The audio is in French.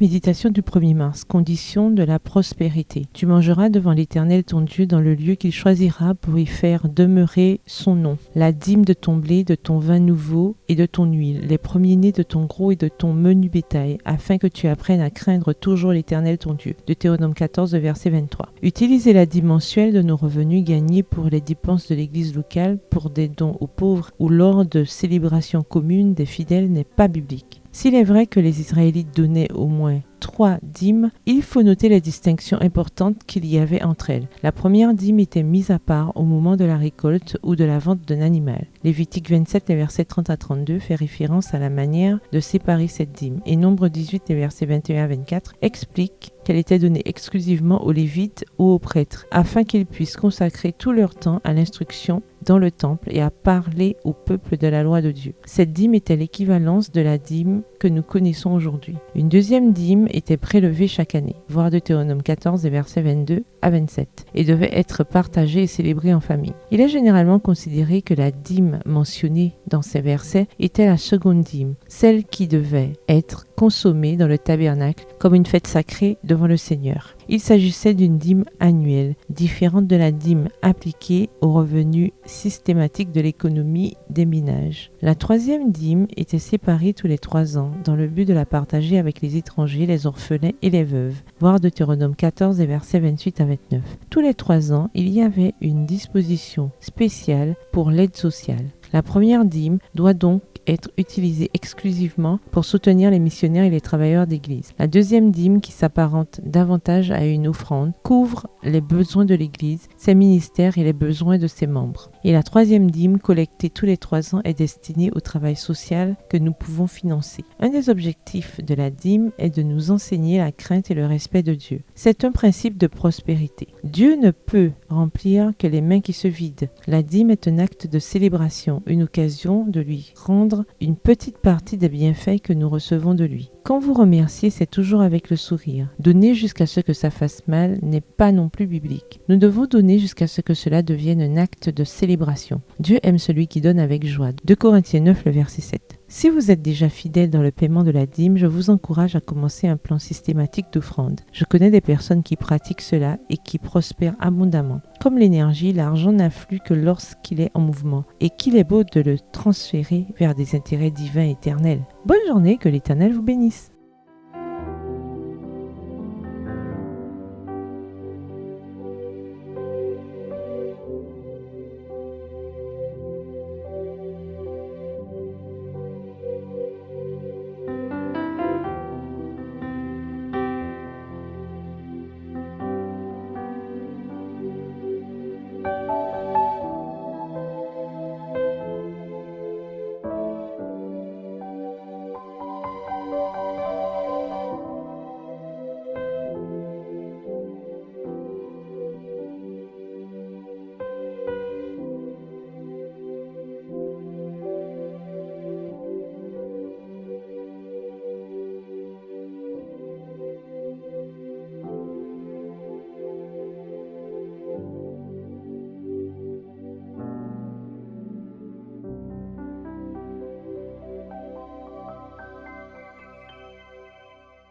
Méditation du 1er mars, condition de la prospérité. Tu mangeras devant l'Éternel ton Dieu dans le lieu qu'il choisira pour y faire demeurer son nom. La dîme de ton blé, de ton vin nouveau et de ton huile, les premiers-nés de ton gros et de ton menu bétail, afin que tu apprennes à craindre toujours l'Éternel ton Dieu. Deutéronome 14, verset 23. Utiliser la dîme mensuelle de nos revenus gagnés pour les dépenses de l'église locale, pour des dons aux pauvres ou lors de célébrations communes des fidèles n'est pas biblique. S'il est vrai que les Israélites donnaient au moins 3 dîmes, il faut noter les distinctions importantes qu'il y avait entre elles. La première dîme était mise à part au moment de la récolte ou de la vente d'un animal. Lévitique 27, les versets 30 à 32 fait référence à la manière de séparer cette dîme. Et Nombre 18, les versets 21 à 24 explique qu'elle était donnée exclusivement aux Lévites ou aux prêtres, afin qu'ils puissent consacrer tout leur temps à l'instruction dans le temple et à parler au peuple de la loi de Dieu. Cette dîme était l'équivalence de la dîme que nous connaissons aujourd'hui. Une deuxième dîme était prélevée chaque année, voir Deutéronome 14 et versets 22 à 27, et devait être partagée et célébrée en famille. Il est généralement considéré que la dîme mentionnée dans ces versets était la seconde dîme, celle qui devait être consommée dans le tabernacle comme une fête sacrée devant le Seigneur. Il s'agissait d'une dîme annuelle, différente de la dîme appliquée aux revenus systématiques de l'économie des ménages. La troisième dîme était séparée tous les 3 ans, dans le but de la partager avec les étrangers, les orphelins et les veuves. Voir Deutéronome 14 et versets 28 à 29. Tous les 3 ans, il y avait une disposition spéciale pour l'aide sociale. La première dîme doit donc être utilisée exclusivement pour soutenir les missionnaires et les travailleurs d'église. La deuxième dîme, qui s'apparente davantage à une offrande, couvre les besoins de l'église, ses ministères et les besoins de ses membres. Et la troisième dîme, collectée tous les 3 ans, est destinée au travail social que nous pouvons financer. Un des objectifs de la dîme est de nous enseigner la crainte et le respect de Dieu. C'est un principe de prospérité. Dieu ne peut remplir que les mains qui se vident. La dîme est un acte de célébration, une occasion de lui rendre une petite partie des bienfaits que nous recevons de lui. Quand vous remerciez, c'est toujours avec le sourire. Donner jusqu'à ce que ça fasse mal n'est pas non plus biblique. Nous devons donner jusqu'à ce que cela devienne un acte de célébration. Dieu aime celui qui donne avec joie. 2 Corinthiens 9, le verset 7. Si vous êtes déjà fidèle dans le paiement de la dîme, je vous encourage à commencer un plan systématique d'offrande. Je connais des personnes qui pratiquent cela et qui prospèrent abondamment. Comme l'énergie, l'argent n'afflue que lorsqu'il est en mouvement et qu'il est beau de le transférer vers des intérêts divins éternels. Bonne journée, que l'Éternel vous bénisse.